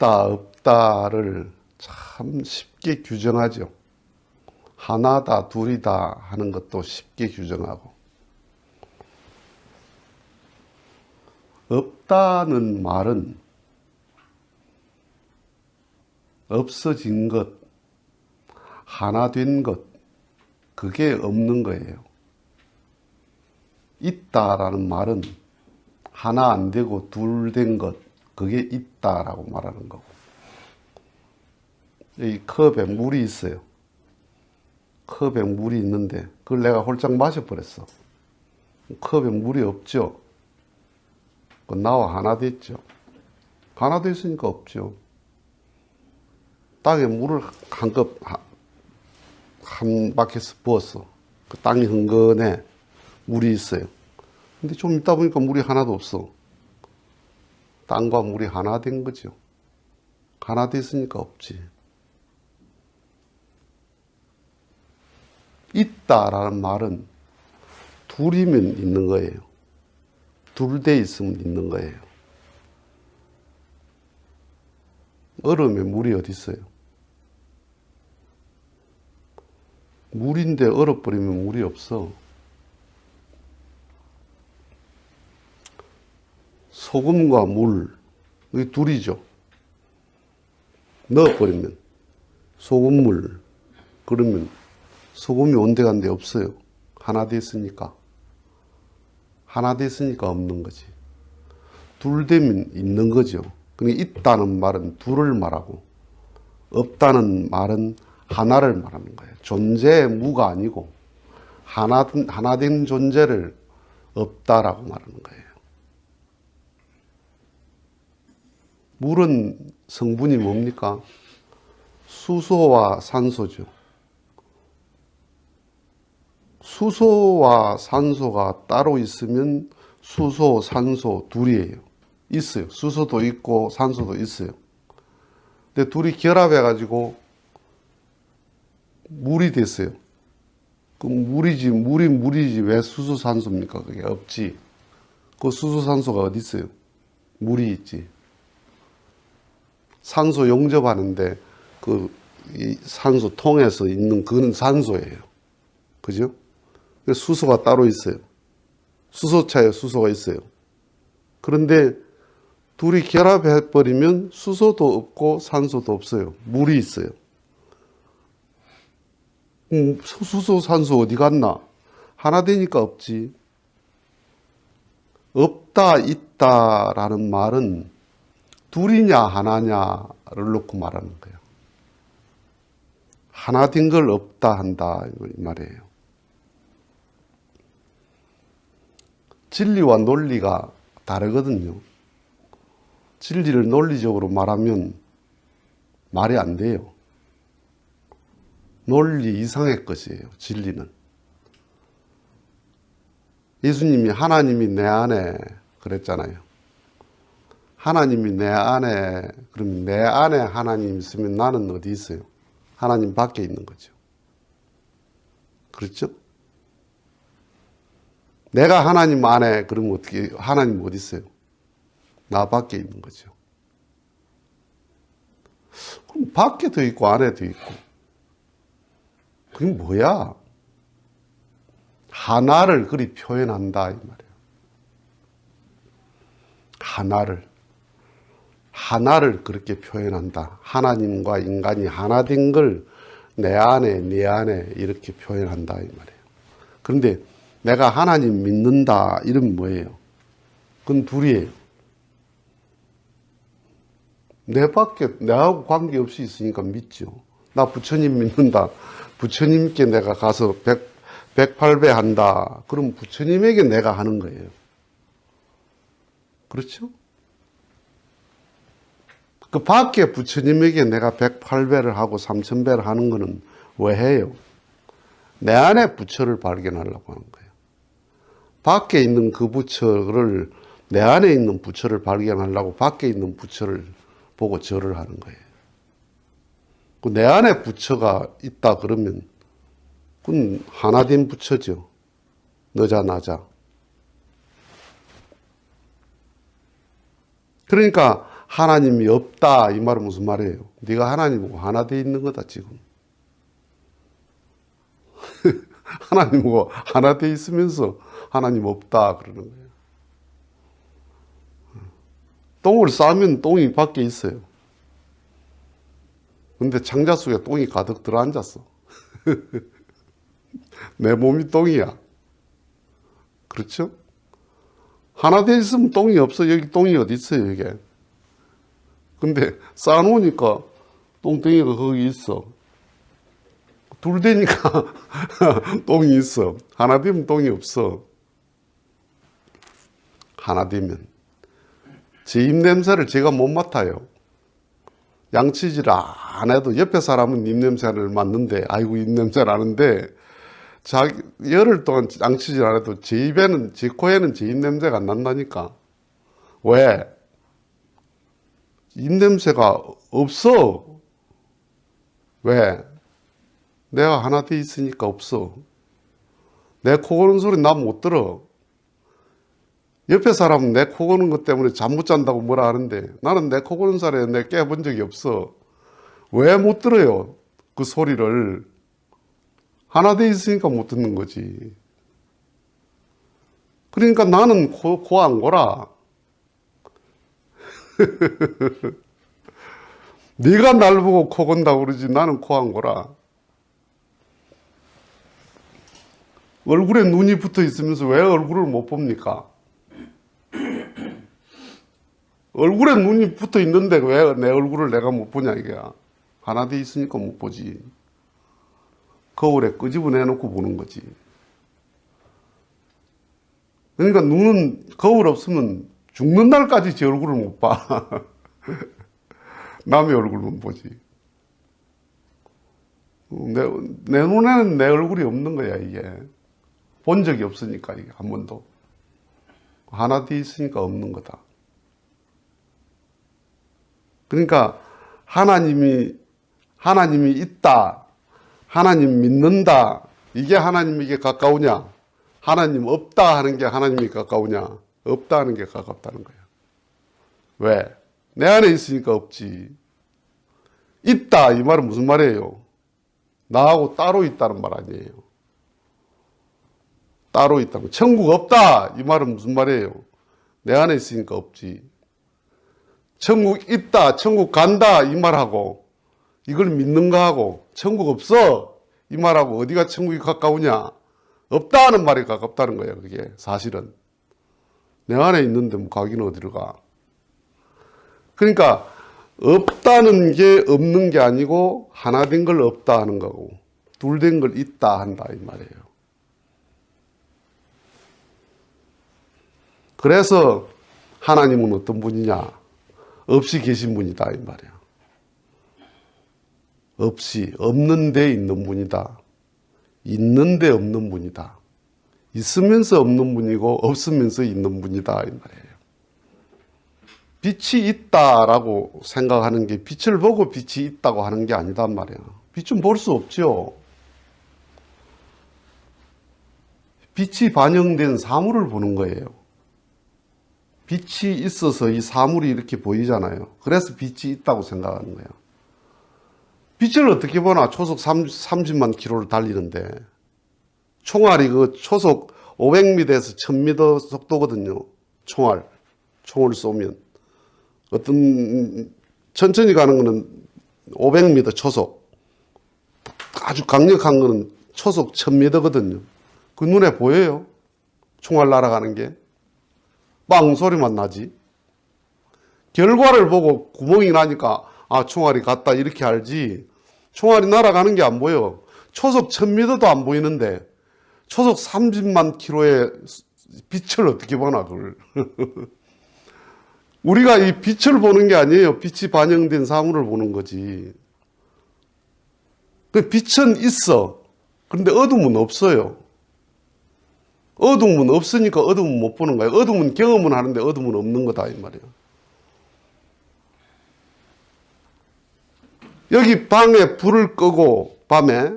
있다, 없다를 참 쉽게 규정하죠. 하나다, 둘이다 하는 것도 쉽게 규정하고, 없다는 말은 없어진 것, 하나 된 것, 그게 없는 거예요. 있다라는 말은 하나 안 되고 둘 된 것, 그게 있다라고 말하는 거고. 이 컵에 물이 있어요. 컵에 물이 있는데 그걸 내가 홀짝 마셔버렸어. 컵에 물이 없죠. 나와 하나 됐죠. 하나 됐으니까 없죠. 땅에 물을 한 바퀴에서 부었어. 그 땅이 흥건해. 물이 있어요. 근데 좀 있다 보니까 물이 하나도 없어. 땅과 물이 하나 된 거죠. 하나 됐으니까 없지. 있다라는 말은 둘이면 있는 거예요. 둘 돼 있으면 있는 거예요. 얼음에 물이 어디 있어요? 물인데 얼어버리면 물이 없어. 소금과 물, 이 둘이죠. 넣어버리면 소금물, 그러면 소금이 온데간데 없어요. 하나 됐으니까. 하나 됐으니까 없는 거지. 둘 되면 있는 거죠. 그러니까 있다는 말은 둘을 말하고, 없다는 말은 하나를 말하는 거예요. 존재의 무가 아니고 하나 된 존재를 없다라고 말하는 거예요. 물은 성분이 뭡니까? 수소와 산소죠. 수소와 산소가 따로 있으면 수소, 산소 둘이에요. 있어요. 수소도 있고 산소도 있어요. 근데 둘이 결합해가지고 물이 됐어요. 그럼 물이지 왜 수소, 산소입니까? 그게 없지. 그 수소, 산소가 어디 있어요? 물이 있지. 산소 용접하는데 이 산소 통에서 있는 그건 산소예요. 그죠? 수소가 따로 있어요. 수소차에 수소가 있어요. 그런데 둘이 결합해버리면 수소도 없고 산소도 없어요. 물이 있어요. 수소, 산소 어디 갔나? 하나 되니까 없지. 없다, 있다라는 말은 둘이냐, 하나냐를 놓고 말하는 거예요. 하나 된 걸 없다 한다, 이 말이에요. 진리와 논리가 다르거든요. 진리를 논리적으로 말하면 말이 안 돼요. 논리 이상의 것이에요, 진리는. 예수님이 하나님이 내 안에 그랬잖아요. 하나님이 내 안에, 그러면 내 안에 하나님 있으면 나는 어디 있어요? 하나님 밖에 있는 거죠. 그렇죠? 내가 하나님 안에, 그러면 어떻게, 하나님 어디 있어요? 나 밖에 있는 거죠. 그럼 밖에도 있고 안에도 있고. 그게 뭐야? 하나를 그리 표현한다, 이 말이에요. 하나를 그렇게 표현한다. 하나님과 인간이 하나 된 걸 내 안에, 네 안에 이렇게 표현한다, 이 말이에요. 그런데 내가 하나님 믿는다, 이러면 뭐예요? 그건 둘이에요. 내 밖에, 내하고 관계없이 있으니까 믿죠. 나 부처님 믿는다. 부처님께 내가 가서 108배 한다. 그럼 부처님에게 내가 하는 거예요. 그렇죠? 그 밖에 부처님에게 내가 108배를 하고 3000배를 하는 거는 왜 해요? 내 안에 부처를 발견하려고 하는 거예요. 밖에 있는 그 부처를, 내 안에 있는 부처를 발견하려고 밖에 있는 부처를 보고 절을 하는 거예요. 내 안에 부처가 있다 그러면 그건 하나 된 부처죠. 너자 나자. 그러니까 하나님이 없다 이 말은 무슨 말이에요? 네가 하나님하고 하나 돼 있는 거다 지금. 하나님하고 하나 돼 있으면서 하나님 없다 그러는 거예요. 똥을 싸면 똥이 밖에 있어요. 근데 창자 속에 똥이 가득 들어앉았어. 내 몸이 똥이야. 그렇죠? 하나 돼 있으면 똥이 없어. 여기 똥이 어디 있어요, 이게. 근데 쌓아놓으니까 똥덩이가 거기 있어. 둘 되니까 똥이 있어. 하나 되면 똥이 없어. 하나 되면. 제 입냄새를 제가 못 맡아요. 양치질 안 해도 옆에 사람은 입냄새를 맡는데, 아이고, 입냄새 나는데, 열흘 동안 양치질 안 해도 제 입에는, 제 코에는 제 입냄새가 안 난다니까. 왜? 입냄새가 없어. 왜? 내가 하나 돼 있으니까 없어. 내 코 고는 소리 난 못 들어. 옆에 사람은 내 코 고는 것 때문에 잠 못 잔다고 뭐라 하는데 나는 내 코 고는 소리에 내 깨본 적이 없어. 왜 못 들어요? 그 소리를. 하나 돼 있으니까 못 듣는 거지. 그러니까 나는 코 안 골아. 네가 날 보고 코 건다고 그러지 나는 코 안 골아. 얼굴에 눈이 붙어 있으면서 왜 얼굴을 못 봅니까? 얼굴에 눈이 붙어 있는데 왜 내 얼굴을 내가 못 보냐 이게. 하나 돼 있으니까 못 보지. 거울에 끄집어내놓고 보는 거지. 그러니까 눈은 거울 없으면 죽는 날까지 제 얼굴을 못 봐. 남의 얼굴만 보지. 내 눈에는 내 얼굴이 없는 거야 이게. 본 적이 없으니까 이게 한 번도. 하나 돼 있으니까 없는 거다. 그러니까 하나님이 있다. 하나님 믿는다. 이게 하나님에게 가까우냐? 하나님 없다 하는 게 하나님이 가까우냐? 없다 하는 게 가깝다는 거야. 왜? 내 안에 있으니까 없지. 있다 이 말은 무슨 말이에요? 나하고 따로 있다는 말 아니에요. 따로 있다고. 천국 없다 이 말은 무슨 말이에요? 내 안에 있으니까 없지. 천국 있다, 천국 간다 이 말하고 이걸 믿는가 하고 천국 없어 이 말하고 어디가 천국이 가까우냐? 없다는 말이 가깝다는 거예요. 그게 사실은. 내 안에 있는데 뭐 가기는 어디로 가. 그러니까 없다는 게 없는 게 아니고 하나 된 걸 없다 하는 거고 둘 된 걸 있다 한다 이 말이에요. 그래서 하나님은 어떤 분이냐? 없이 계신 분이다 이 말이에요. 없이 없는 데 있는 분이다. 있는 데 없는 분이다. 있으면서 없는 분이고 없으면서 있는 분이다 이 말이에요. 빛이 있다라고 생각하는 게 빛을 보고 빛이 있다고 하는 게 아니단 말이에요. 빛은 볼 수 없죠. 빛이 반영된 사물을 보는 거예요. 빛이 있어서 이 사물이 이렇게 보이잖아요. 그래서 빛이 있다고 생각하는 거예요. 빛을 어떻게 보나 초속 30만 킬로를 달리는데 총알이 그 초속 500m에서 1000m 속도거든요. 총을 쏘면 어떤 천천히 가는 거는 500m 초속, 아주 강력한 거는 초속 1000m거든요. 그 눈에 보여요? 총알 날아가는 게? 빵 소리만 나지. 결과를 보고 구멍이 나니까 아 총알이 갔다 이렇게 알지. 총알이 날아가는 게 안 보여. 초속 1000m도 안 보이는데 초속 30만 킬로의 빛을 어떻게 보나 그걸. 우리가 이 빛을 보는 게 아니에요. 빛이 반영된 사물을 보는 거지. 그 빛은 있어. 그런데 어둠은 없어요. 어둠은 없으니까 어둠은 못 보는 거예요. 어둠은 경험은 하는데 어둠은 없는 거다 이 말이에요. 여기 방에 불을 끄고 밤에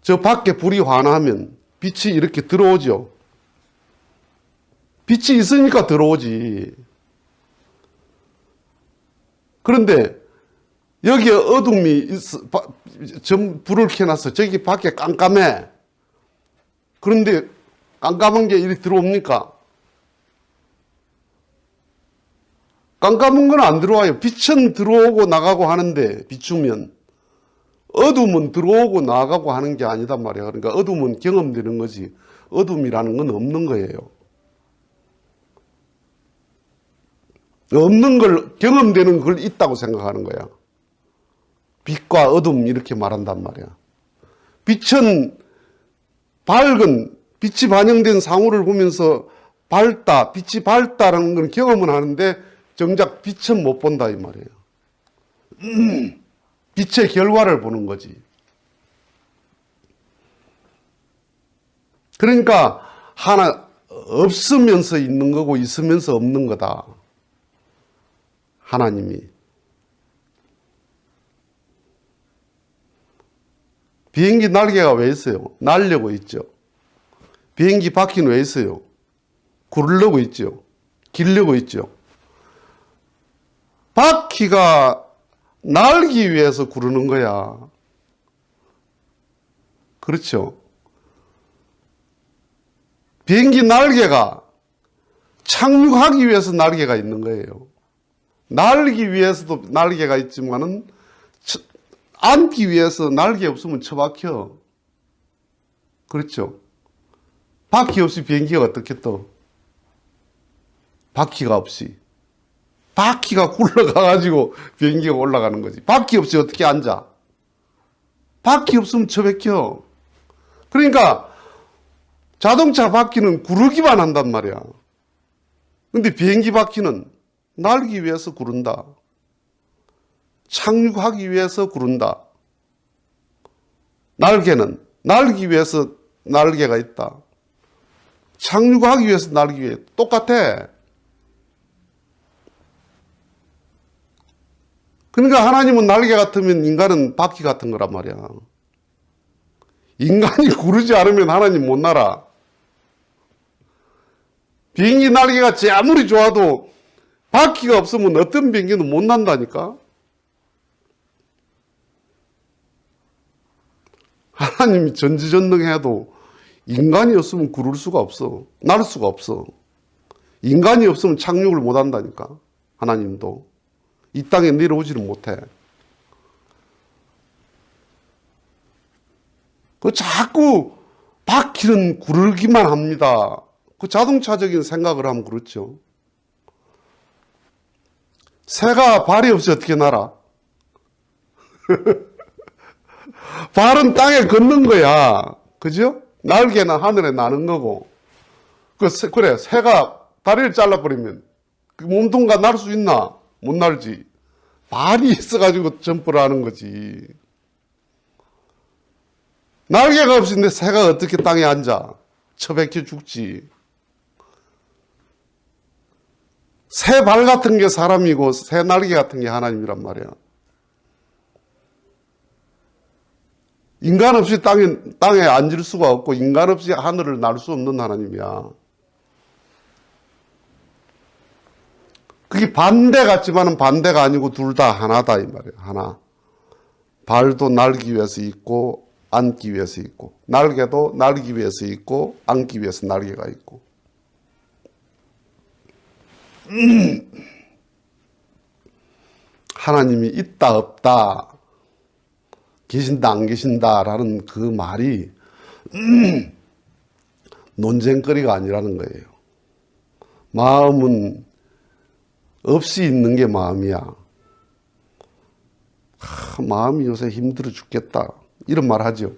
저 밖에 불이 환하면 빛이 이렇게 들어오죠. 빛이 있으니까 들어오지. 그런데 여기에 어둠이 있어, 불을 켜놨어. 저기 밖에 깜깜해. 그런데 깜깜한 게 이리 들어옵니까? 깜깜한 건 안 들어와요. 빛은 들어오고 나가고 하는데, 비추면. 어둠은 들어오고 나가고 하는 게 아니단 말이야. 그러니까 어둠은 경험되는 거지. 어둠이라는 건 없는 거예요. 없는 걸, 경험되는 걸 있다고 생각하는 거야. 빛과 어둠 이렇게 말한단 말이야. 빛은 밝은, 빛이 반영된 상호를 보면서 밝다, 빛이 밝다라는 건 경험은 하는데 정작 빛은 못 본다 이 말이에요. 빛의 결과를 보는 거지. 그러니까 하나 없으면서 있는 거고 있으면서 없는 거다. 하나님이. 비행기 날개가 왜 있어요? 날려고 있죠. 비행기 바퀴는 왜 있어요? 구르려고 있죠. 기르려고 있죠. 바퀴가 날기 위해서 구르는 거야. 그렇죠. 비행기 날개가 착륙하기 위해서 날개가 있는 거예요. 날기 위해서도 날개가 있지만은 앉기 위해서 날개 없으면 처박혀. 그렇죠. 바퀴 없이 비행기가 어떻게 떠? 바퀴가 없이. 바퀴가 굴러가가지고 비행기가 올라가는 거지. 바퀴 없이 어떻게 앉아? 바퀴 없으면 처박혀. 그러니까 자동차 바퀴는 구르기만 한단 말이야. 근데 비행기 바퀴는 날기 위해서 구른다. 착륙하기 위해서 구른다. 날개는 날기 위해서 날개가 있다. 착륙하기 위해서 날기 위해 똑같아. 그러니까 하나님은 날개 같으면 인간은 바퀴 같은 거란 말이야. 인간이 구르지 않으면 하나님 못 날아. 비행기 날개가 아무리 좋아도 바퀴가 없으면 어떤 비행기는 못 난다니까. 하나님이 전지전능해도 인간이 없으면 구를 수가 없어. 날 수가 없어. 인간이 없으면 착륙을 못 한다니까. 하나님도. 이 땅에 내려오지를 못해. 그 자꾸 바퀴는 구르기만 합니다. 그 자동차적인 생각을 하면 그렇죠. 새가 발이 없이 어떻게 날아? 발은 땅에 걷는 거야. 그죠? 날개는 하늘에 나는 거고. 그래, 새가 다리를 잘라버리면 그 몸통과 날 수 있나? 못 날지. 발이 있어가지고 점프를 하는 거지. 날개가 없는데 새가 어떻게 땅에 앉아? 처박혀 죽지. 새 발 같은 게 사람이고 새 날개 같은 게 하나님이란 말이야. 인간 없이 땅에 앉을 수가 없고 인간 없이 하늘을 날 수 없는 하나님이야. 그게 반대 같지만은 반대가 아니고 둘 다 하나다 이 말이야. 하나. 발도 날기 위해서 있고 앉기 위해서 있고, 날개도 날기 위해서 있고 앉기 위해서 날개가 있고. 하나님이 있다 없다, 계신다 안 계신다라는 그 말이 논쟁거리가 아니라는 거예요. 마음은 없이 있는 게 마음이야. 마음이 요새 힘들어 죽겠다 이런 말 하죠.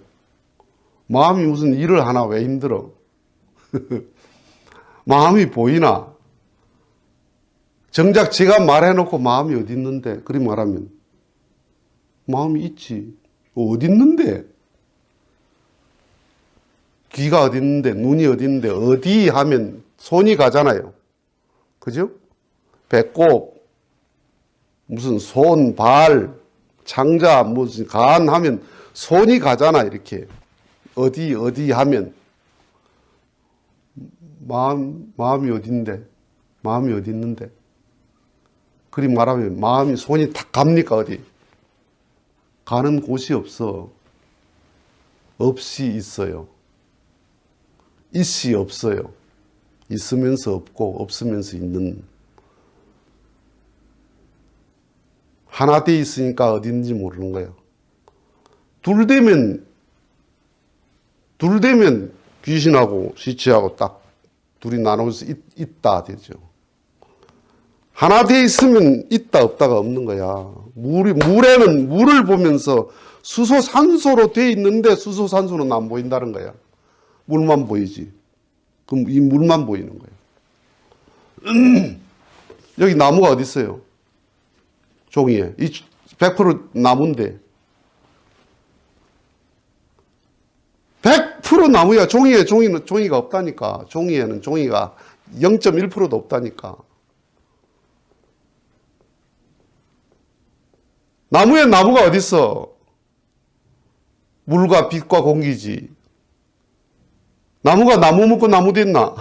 마음이 무슨 일을 하나 왜 힘들어? 마음이 보이나? 정작 제가 말해놓고 마음이 어디 있는데? 그리 말하면 마음이 있지. 어디 있는데? 귀가 어디 있는데? 눈이 어디 있는데? 어디 하면 손이 가잖아요. 그죠? 배꼽, 무슨 손, 발, 창자, 무슨 간 하면 손이 가잖아. 이렇게 어디 하면 마음이 어딘데? 마음이 어디 있는데? 그리 말하면 마음이 손이 탁 갑니까 어디? 가는 곳이 없어. 없이 있어요. 있이 없어요. 있으면서 없고 없으면서 있는. 하나 돼 있으니까 어딘지 모르는 거예요. 둘 되면 귀신하고 시체하고 딱 둘이 나눠서 있다 되죠. 하나 돼 있으면 있다 없다가 없는 거야. 물에는 물을 보면서 수소 산소로 돼 있는데 수소 산소는 안 보인다는 거야. 물만 보이지. 그럼 이 물만 보이는 거예요. 여기 나무가 어디 있어요? 종이에. 이 100% 나무인데. 100% 나무야. 종이는 종이가 없다니까. 종이에는 종이가 0.1%도 없다니까. 나무에 나무가 어디 있어? 물과 빛과 공기지. 나무가 나무 먹고 나무 됐나?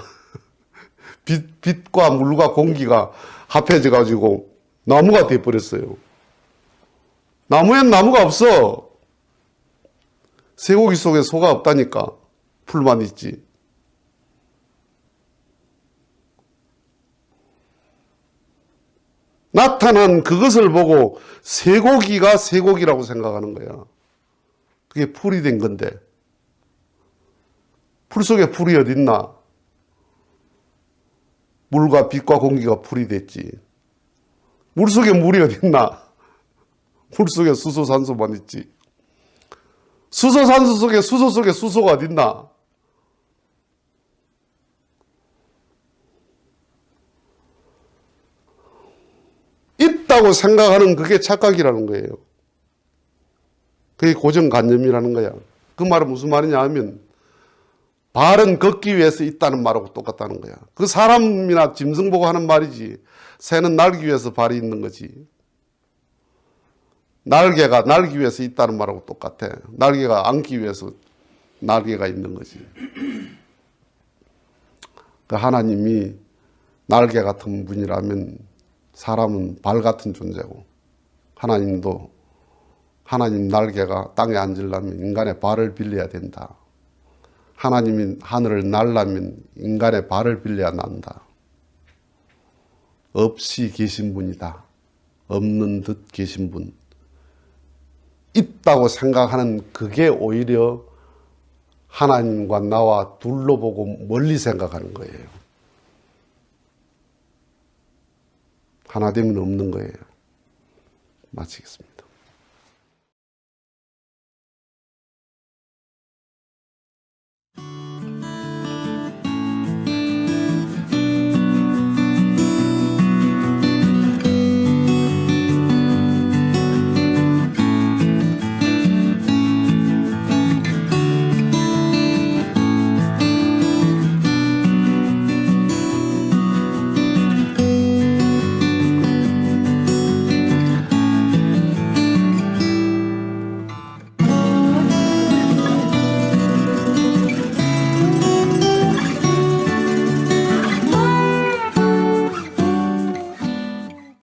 빛과 물과 공기가 합해져 가지고 나무가 돼버렸어요. 나무엔 나무가 없어. 쇠고기 속에 소가 없다니까. 풀만 있지. 나타난 그것을 보고 쇠고기가 쇠고기라고 생각하는 거야. 그게 풀이 된 건데. 풀 속에 풀이 어디 있나? 물과 빛과 공기가 풀이 됐지. 물 속에 물이 어디 있나? 물 속에 수소, 산소만 있지. 수소, 산소 속에 수소 속에 수소가 어디 있나? 있다고 생각하는 그게 착각이라는 거예요. 그게 고정관념이라는 거야. 그 말은 무슨 말이냐 하면 발은 걷기 위해서 있다는 말하고 똑같다는 거야. 그 사람이나 짐승 보고 하는 말이지. 새는 날기 위해서 발이 있는 거지. 날개가 날기 위해서 있다는 말하고 똑같아. 날개가 안기 위해서 날개가 있는 거지. 그 하나님이 날개 같은 분이라면 사람은 발 같은 존재고, 하나님도 하나님 날개가 땅에 앉으려면 인간의 발을 빌려야 된다. 하나님이 하늘을 날려면 인간의 발을 빌려야 난다. 없이 계신 분이다. 없는 듯 계신 분. 있다고 생각하는 그게 오히려 하나님과 나와 둘로 보고 멀리 생각하는 거예요. 하나 되면 없는 거예요. 마치겠습니다.